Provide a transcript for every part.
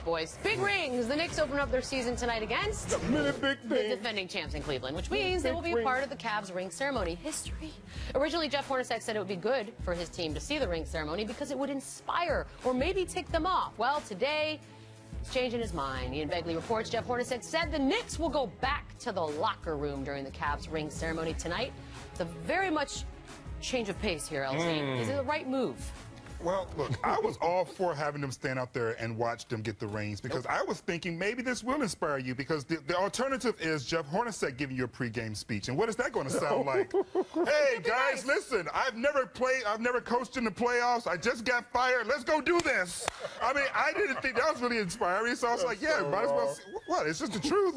up, boys. Big rings. The Knicks open up their season tonight against the defending champs in Cleveland, which means they will be a part of the Cavs ring ceremony. History. Originally, Jeff Hornacek said it would be good for his team to see the ring ceremony because it would inspire or maybe tick them off. Well, today, he's changing his mind. Ian Begley reports Jeff Hornacek said the Knicks will go back to the locker room during the Cavs ring ceremony tonight. It's a very much change of pace here, LZ. Is it the right move? Well, look, I was all for having them stand out there and watch them get the rings because I was thinking maybe this will inspire you because the alternative is Jeff Hornacek giving you a pregame speech. And what is that going to sound like? Hey, guys, listen, I've never coached in the playoffs. I just got fired. Let's go do this. I mean, I didn't think that was really inspiring. So I was like, yeah, might as well see. What? It's just the truth.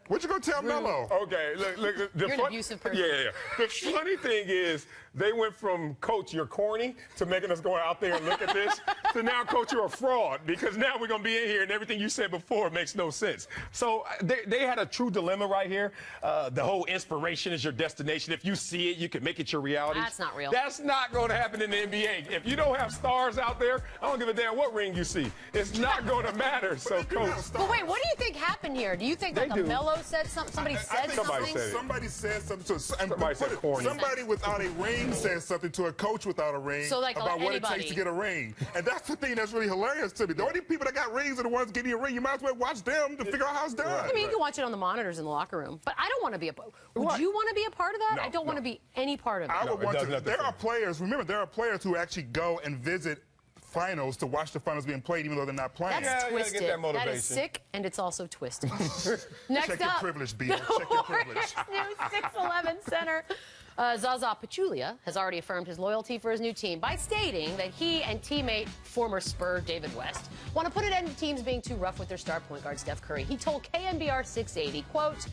What you gonna tell Melo? Okay, look. You're an abusive person. Yeah. The funny thing is, they went from, Coach, you're corny, to making us go out there and look at this, to now, Coach, you're a fraud, because now we're going to be in here and everything you said before makes no sense. So they had a true dilemma right here. The whole inspiration is your destination. If you see it, you can make it your reality. That's not real. That's not going to happen in the NBA. If you don't have stars out there, I don't give a damn what ring you see. It's not going to matter. So, Coach. But wait, what do you think happened here? Do you think that Melo said something? Somebody said something? Somebody said something to somebody said corny. Somebody without a ring said something to a coach without a ring about what it takes to get a ring. And that's the thing that's really hilarious to me. The only people that got rings are the ones getting a ring. You might as well watch them to figure out how it's done. I mean, you can watch it on the monitors in the locker room. But I don't want to be Would you want to be a part of that? No, I don't want to be any part of it. I would want to. There are players, remember, there are players who actually go and visit finals to watch the finals being played even though they're not playing. That's twisted. That is sick, and it's also twisted. Next Check your privilege, Beadle. Check your privilege. New 6'11" center. Zaza Pachulia has already affirmed his loyalty for his new team by stating that he and teammate, former Spur David West, want to put an end to teams being too rough with their star point guard Steph Curry. He told KNBR 680, quote,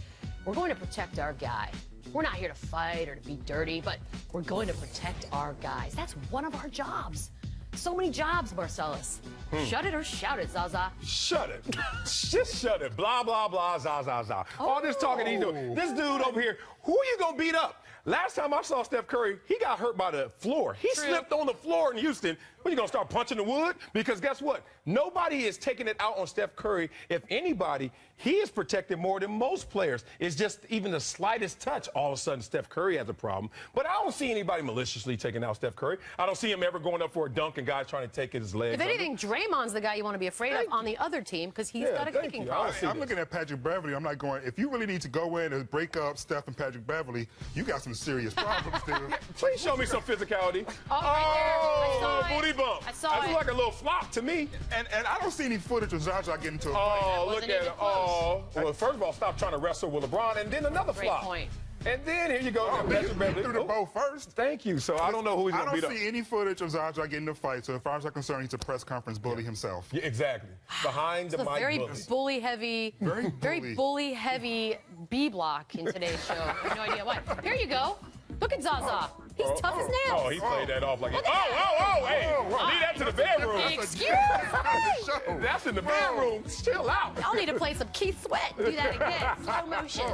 "We're going to protect our guy. We're not here to fight or to be dirty, but we're going to protect our guys. That's one of our jobs." So many jobs, Marcellus. Shut it or shout it, Zaza. Shut it. Just shut it. Blah, blah, blah, Zaza. All this talking he's doing. This dude over here, who are you going to beat up? Last time I saw Steph Curry, he got hurt by the floor. He slipped on the floor in Houston. What, you going to start punching the wood? Because guess what? Nobody is taking it out on Steph Curry. If anybody, he is protected more than most players. It's just even the slightest touch, all of a sudden Steph Curry has a problem. But I don't see anybody maliciously taking out Steph Curry. I don't see him ever going up for a dunk and guys trying to take his legs. If anything, Draymond's the guy you want to be afraid of on the other team because he's got a kicking problem. I'm looking at Patrick Beverly. I'm not going, if you really need to go in and break up Steph and Patrick Beverly, you got some serious problems, dude. Please show me some physicality. Right there. Booty bump. I saw it. That's like a little flop to me. And I don't see any footage of Zaza getting into a fight. Oh, look at it. Oh, well, first of all, stop trying to wrestle with LeBron, and then another flop. Point. And then here you go. You threw the ball first. Thank you. So I don't know who he's going to beat up. I don't see any footage of Zaza getting in a fight. So as far as I'm concerned, he's a press conference bully himself. Yeah, exactly. Behind the mic very bully-heavy, very bully-heavy B block in today's show. I have no idea why. Here you go. Look at Zaza. He's tough as nails. Oh, he played that off like hey, leave that to the bedroom. Excuse me. That's in the bedroom. Chill out. I'll need to play some Keith Sweat. Do that again. Slow motion.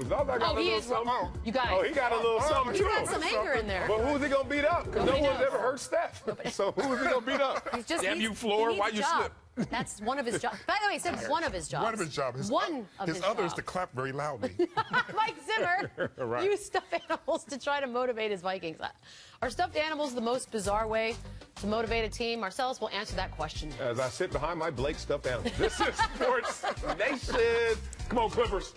Zaza got a little something. You guys. Oh, he got a little something too. He's got some anger in there. But who's he gonna beat up? Because no one's ever hurt Steph. So who's he gonna beat up? Damn you, floor. Why you slip? That's one of his jobs. By the way, he said one of his jobs. One of his jobs. His other is to clap very loudly. Mike Zimmer used stuffed animals to try to motivate his Vikings. Are stuffed animals the most bizarre way to motivate a team? Marcellus will answer that question. As I sit behind my Blake stuffed animal. This is Sports Nation. Come on, Clippers.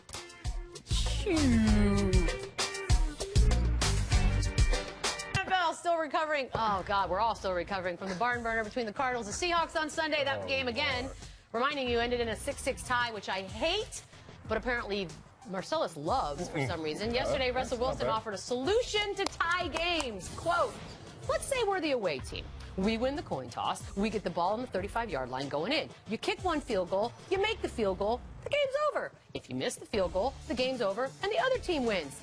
Still recovering. Oh, God, we're all still recovering from the barn burner between the Cardinals and Seahawks on Sunday. That game, again, reminding you, ended in a 6-6 tie, which I hate, but apparently Marcellus loves for some reason. Yesterday, Russell Wilson offered a solution to tie games. Quote, let's say we're the away team. We win the coin toss. We get the ball on the 35-yard line going in. You kick one field goal. You make the field goal. The game's over. If you miss the field goal, the game's over, and the other team wins.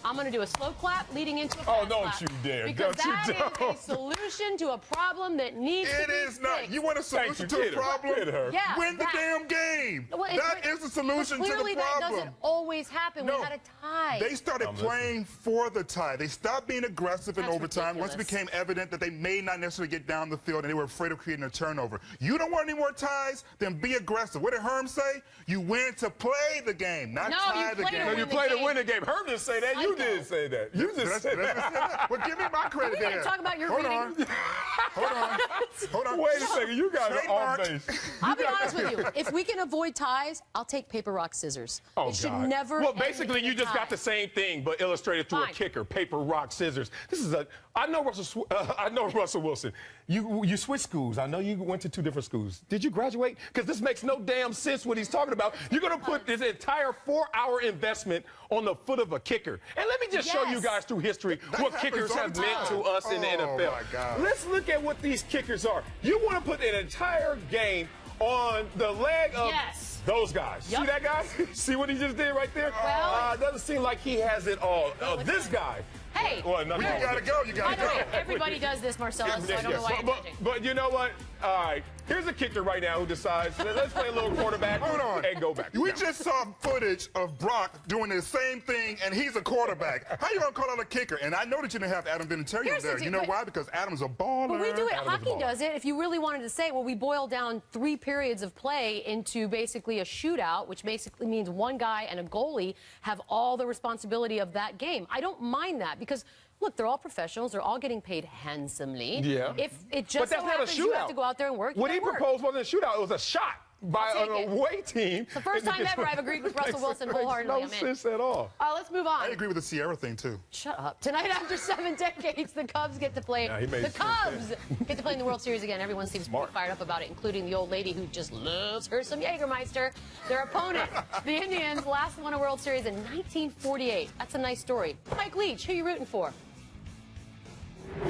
I'm going to do a slow clap leading into a fast clap. Don't you dare. Because Don't you that dare. is a solution to a problem that needs to be It is not. fixed. You want a solution to a problem? Yeah, Win the damn game. Well, that is the solution to the clearly problem. that doesn't always happen. No. We had a tie. They started playing for the tie. They stopped being aggressive in That's overtime once it ridiculous. became evident that they may not necessarily get down the field and they were afraid of creating a turnover. You don't want any more ties? Then be aggressive. What did Herm say? You win to play the game, not No, tie you the play to game. No, win you the play to game. win the game. Herm didn't say that. You did say that. You just said that. Well, give me my credit we gotta there. talk about your Hold reading. on. Hold on. Wait a second. You got it Trademark. off base. I'll be honest with you. If we can avoid ties, I'll take paper, rock, scissors. Oh, it should God. never Well, end basically, in you a just tie. got the same thing, but illustrated through a Fine. kicker. Paper, rock, scissors. This is a. I know Russell Wilson. You switched schools. I know you went to 2 different schools. Did you graduate? Because this makes no damn sense what he's talking about. You're going to put this entire 4-hour investment on the foot of a kicker. And let me just show you Yes. guys through history what happens kickers all have the meant to time. us in the Oh, NFL. my God. Let's look at what these kickers are. You want to put an entire game on the leg of Yes. those guys. Yep. See that guy? See what he just did right there? Well- It doesn't seem like he has it all. This guy. Hey, Well, nothing You wrong gotta with go. You by gotta the go. way, everybody does this, Marcellus, so I don't know why you're judging. But you know what? All right. Here's a kicker right now who decides, let's play a little quarterback Hold on. and go back. We just saw footage of Brock doing the same thing, and he's a quarterback. How you gonna call out a kicker? And I know that you didn't have Adam Vinatieri Here's the there. deal, You know but- why? Because Adam's a baller. But we do it. Adam's Hockey ball. does it. If you really wanted to say, well, we boil down 3 periods of play into basically a shootout, which basically means one guy and a goalie have all the responsibility of that game. I don't mind that because, look, they're all professionals. They're all getting paid handsomely. Yeah. If it just But that's so not a happens you have shootout. to go out there and work, you What he gotta work. proposed wasn't a shootout. It was a shot by I'll an take it. away team. The first time ever I've agreed with Russell Wilson wholeheartedly. Makes I'm no in. sense at all. Let's move on. I agree with the Sierra thing too. Shut up. Tonight, after 7 decades, the Cubs get to play. Yeah, he made The sense Cubs get to play in the World Series again. Everyone seems Smart. fired up about it, including the old lady who just loves her some Jägermeister. Their opponent, the Indians, last won a World Series in 1948. That's a nice story. Mike Leach, who you rooting for?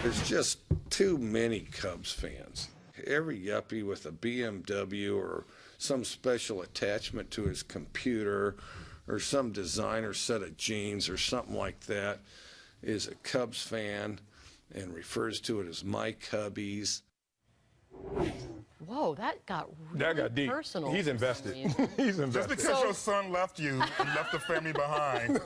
There's just too many Cubs fans. Every yuppie with a BMW or some special attachment to his computer or some designer set of jeans or something like that is a Cubs fan and refers to it as my Cubbies. Whoa, that got really deep. personal. He's for some invested. reason. He's Just invested. because your son left you and left the family behind,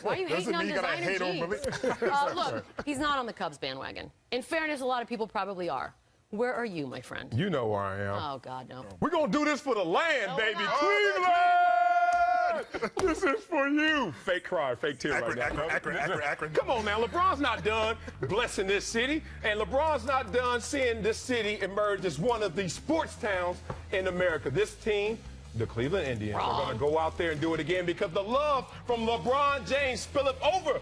Why are you hating doesn't on mean you gotta designer hate on jeans? Malik. Look, he's not on the Cubs bandwagon. In fairness, a lot of people probably are. Where are you, my friend? You know where I am. Oh, God, no. We're going to do this for the land, No, baby. we're not. Cleveland! This is for you. Fake cry, fake tear right now. Akron. Come on now, LeBron's not done blessing this city, and LeBron's not done seeing this city emerge as one of the sports towns in America. This team, the Cleveland Indians, are going to go out there and do it again because the love from LeBron James spilled over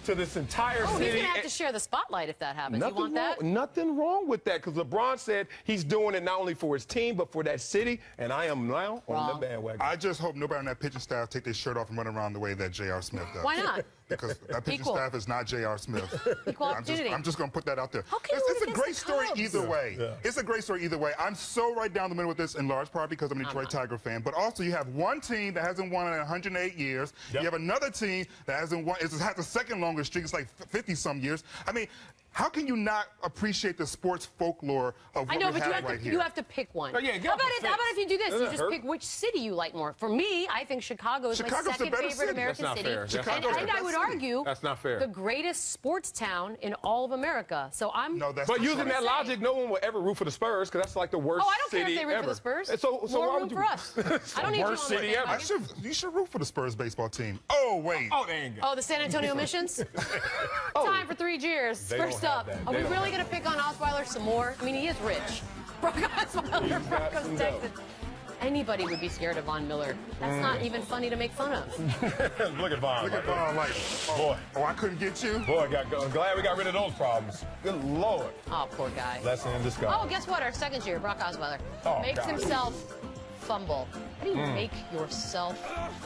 to this entire Oh, city. he's going to have to share the spotlight if that happens. You want that? Nothing wrong with that because LeBron said he's doing it not only for his team but for that city, and I am now on the bandwagon. I just hope nobody on that pitching staff take their shirt off and run around the way that J.R. Smith does. Why not? Because that pitching Equal. staff is not J.R. Smith. Equal opportunity. I'm just going to put that out there. How can you It's root a against great the story Cubs? either way. Yeah. It's a great story either way. I'm so right down the middle with this in large part because I'm a Detroit Tiger fan. But also you have one team that hasn't won in 108 years. Yep. You have another team that hasn't won. It has the second longest streak. It's like 50-some years. I mean, how can you not appreciate the sports folklore of what I know, we but you have have right to here? you have to pick one. Oh, yeah, get how off about the how about fence. if you do this? Doesn't You just hurt. pick which city you like more. For me, I think Chicago is my Chicago's the second better favorite city. American That's not city. fair. That's And, not fair. and I would argue That's not fair. the greatest sports town in all of America. So I'm No, that's But not using true. that logic, no one will ever root for the Spurs because that's like the worst Oh, I don't care city if they root ever. for the Spurs. And so More why room would you? for us. I don't need you on Worst my city ever. bandwagon. You should root for the Spurs baseball team. Oh, wait. Oh, they ain't got. Oh, the San Antonio Missions? Time for 3 cheers. They don't First have up, that. are They we don't really have going to pick on Osweiler some more? I mean, he is rich. Brock Osweiler, Broncos, some Texans. Anybody would be scared of Von Miller. That's not even funny to make fun of. Look at Vaughn. Look at Vaughn like, Boy. oh, I couldn't get you. Boy, I'm glad we got rid of those problems. Good Lord. Oh, poor guy. Lesson in disguise. Oh, guess what? Our second year, Brock Osweiler, Oh, makes God. himself fumble. How do you make yourself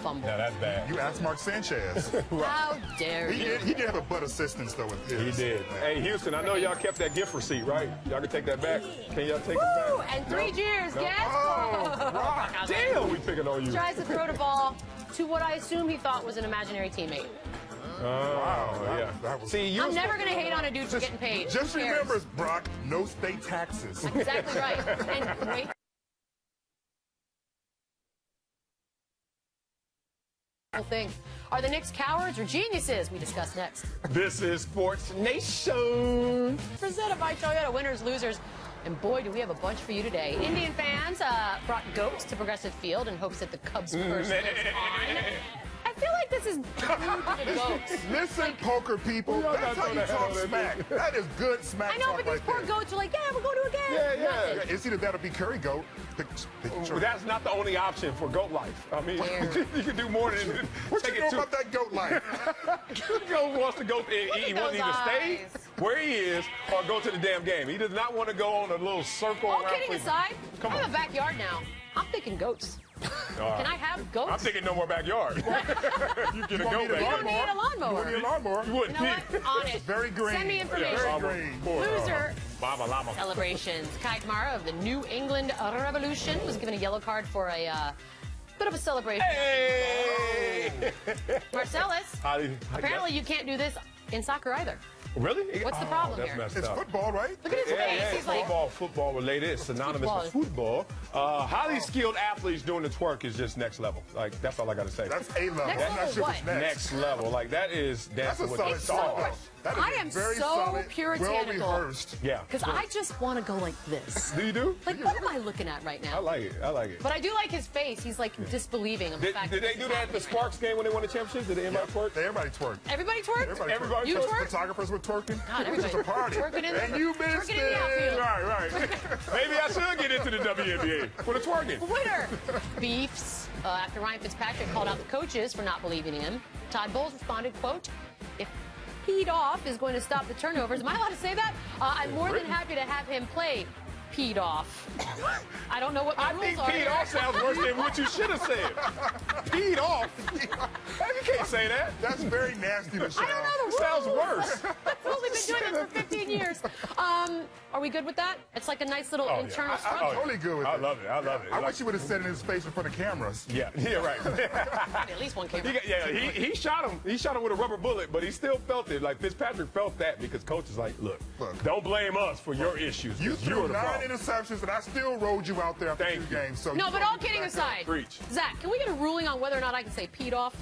fumble? Yeah, that's bad. You asked Mark Sanchez. How dare you? He did have a butt assistance, though, with his. He did. Hey, Houston, I know y'all kept that gift receipt, right? Y'all can take that back. Can y'all take it Woo! back? And 3 cheers, guess? Oh, damn, we picking on you. Tries to throw the ball to what I assume he thought was an imaginary teammate. Wow. Yeah. That was, See, you're I'm never going to hate on a dude for getting paid. just Who cares? remember, Brock, no state taxes. Exactly right. And great. Thing. Are the Knicks cowards or geniuses? We discuss next. This is Sports Nation. Presented by Toyota, winners, losers, and boy, do we have a bunch for you today. Indian fans brought goats to Progressive Field in hopes that the Cubs curse lives on. I feel like this is due to the goats. Listen, poker people, We all that's gotta how you throw talk that hell in smack. That is good smack I know, talk but these right poor there. goats are like, yeah, we're going to a game. Yeah, yeah. Nothing. It's either that or be curry goat. Pick Well, that's not the only option for goat life. I mean, Where? you can do more than What take you it know to. about that goat life? Goat wants to go. He wants to those either stay eyes. where he is or go to the damn game. He does not want to go on a little circle All around kidding Cleveland. aside, Come I have on. a backyard now. I'm thinking goats. Can I have goats? I'm thinking no more backyard. you get a want goat me to You don't backyard. need a lawnmower. You want a lawnmower? You wouldn't You know need. what? On it. Very green. Send me information. Very green. Loser. Llama, llama. Celebrations. Kai Kamara of the New England Revolution was given a yellow card for a bit of a celebration. Hey! Marcellus, How do you- apparently you can't do this in soccer either. Really? What's the problem that's here? messed It's up. football, right? Look at his Yeah, face. yeah, He's like, football related. It's synonymous with football. Highly skilled athletes doing the twerk is just next level. Like, that's all I got to say. That's A level. Next I'm not level sure what? what's next. Next level. Like, that is That's a dancing with solid the It's stars. so- That is I am very so solid, puritanical. well rehearsed. Yeah. because I just want to go like this. Do you do? Like, what am I looking at right I now? like it. I like it. But I do like his face. He's like disbelieving of the Did fact they that do that at the Sparks game when they won the championship? Did everybody twerk? Everybody twerked. Everybody twerked? Everybody You twerked. twerked? Photographers were twerking. God, It was just a everybody party. twerking in And the- you missed twerking in the outfield. it. Right. Maybe I should get into the WNBA for the twerking. Winner. Beefs. After Ryan Fitzpatrick called out the coaches for not believing in him, Todd Bowles responded, quote, "If peed off is going to stop the turnovers," am I allowed to say that? I'm more than happy to have him play peed off. I don't know what my I rules think are. peed off sounds worse than what you should have said. Peed off? You can't say that. That's very nasty, Michelle. I don't know the rules. Sounds worse. I've only been doing this for 15 years. Are we good with that? It's like a nice little internal I'm struggle. totally good with I it. love it. I love it. I Like- wish you would have said it in his face in front of cameras. Yeah, right. At least one camera. He shot him. He shot him with a rubber bullet, but he still felt it. Like Fitzpatrick felt that because coach is like, look, don't blame us for your issues. You 'cause threw you're the 9 problem. interceptions, and I still rolled you out there after Thank 2 you. games. So No, you but gonna all be kidding back up. aside, Preach. Zach, can we get a ruling on whether or not I can say peed off?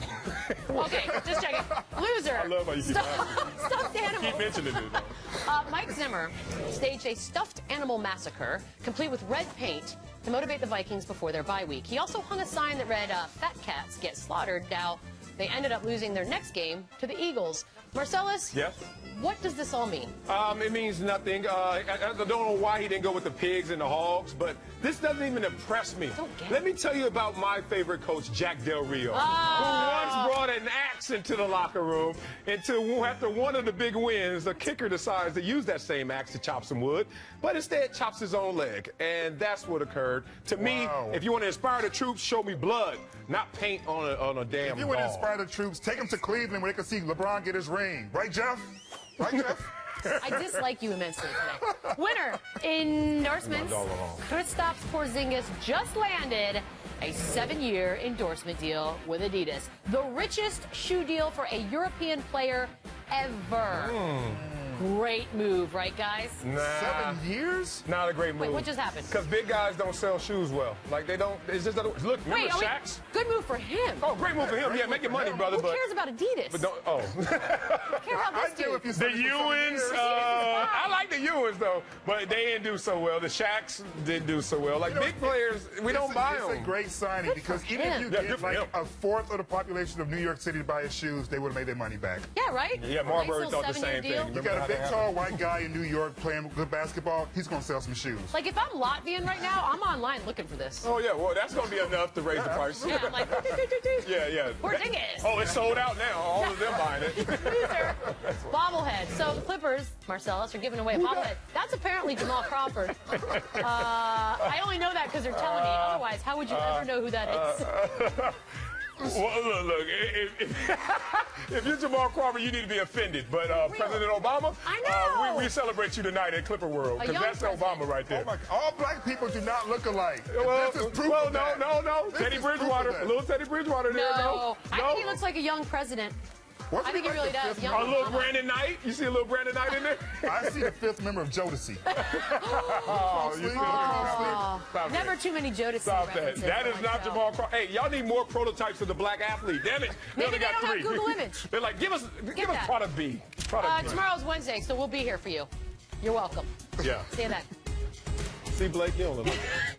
Okay, just checking. Loser. I love how you keep Stuffed animal. Keep mentioning it. Though. Mike Zimmer staged a stuffed animal massacre, complete with red paint, to motivate the Vikings before their bye week. He also hung a sign that read, "Fat cats get slaughtered." Now, they ended up losing their next game to the Eagles. Marcellus, Yes? what does this all mean? It means nothing. I don't know why he didn't go with the pigs and the hogs, but this doesn't even impress me. Don't get Let me tell you about my favorite coach, Jack Del Rio, who once brought an axe into the locker room until after one of the big wins, the kicker decides to use that same axe to chop some wood, but instead chops his own leg. And that's what occurred. To me, if you want to inspire the troops, show me blood, not paint on a damn If you want to dog. inspire the troops, take them to Cleveland where they can see LeBron get his ring. Right, Jeff? Right, Jeff? I dislike you immensely today. Winner, endorsements. all along. Kristaps Porzingis just landed a 7-year endorsement deal with Adidas. The richest shoe deal for a European player ever. Great move, right, guys? Nah. 7 years? Not a great move. Wait, what just happened? Because big guys don't sell shoes well. Like they don't. It's just look. Remember Wait, Shaq's? good move for him. Oh, great move for him. Yeah, make your money, brother. Who But cares about Adidas? but don't. Oh. Who cares about I this do dude? if you The said it for 7 Ewans, years. I like the Ewans though, but they didn't do so well. The Shaqs didn't do so well. Like big players, we don't buy It's a them. great signing because for even if him. you Yeah, get good for like him. a fourth of the population of New York City to buy his shoes, they would have made their money back. Yeah, right? Yeah, Nice Marbury little thought the 7-year same deal. thing. You got a big, tall white guy in New York playing good basketball, he's going to sell some shoes. Like, if I'm Latvian right now, I'm online looking for this. Oh yeah, well that's gonna be enough to raise the price. Yeah, I'm like, Yeah. Porzingis. Oh, it's sold out now. All of them buying it. Loser. Bobblehead. So the Clippers, Marcellus, are giving away a bobblehead. That's apparently Jamal Crawford. I only know that because they're telling me. Otherwise, how would you ever know who that is? Well, look, if you're Jamal Crawford, you need to be offended. But President Obama, I know. we celebrate you tonight at Clipper World A because young that's president. Obama right there. Oh my, all black people do not look alike. Well, This is proof well, of that. no. This Teddy is proof of Bridgewater, that. little Teddy Bridgewater there. No. I No. think he looks like a young president. I think he really does. fifth Young A little Obama. Brandon Knight. You see a little Brandon Knight in there? I see the fifth member of Jodeci. Oh, you see Stop Never that. too many Jodeci Stop that. references That on is my not show. Jamal Crawford. Hey, y'all need more prototypes of the black athlete. Damn it. Maybe only they got don't have 3. Google image. They're like, give us that. product B. Product B. Tomorrow's Wednesday, so we'll be here for you. You're welcome. Yeah. See you then. See, Blake, you don't look like that.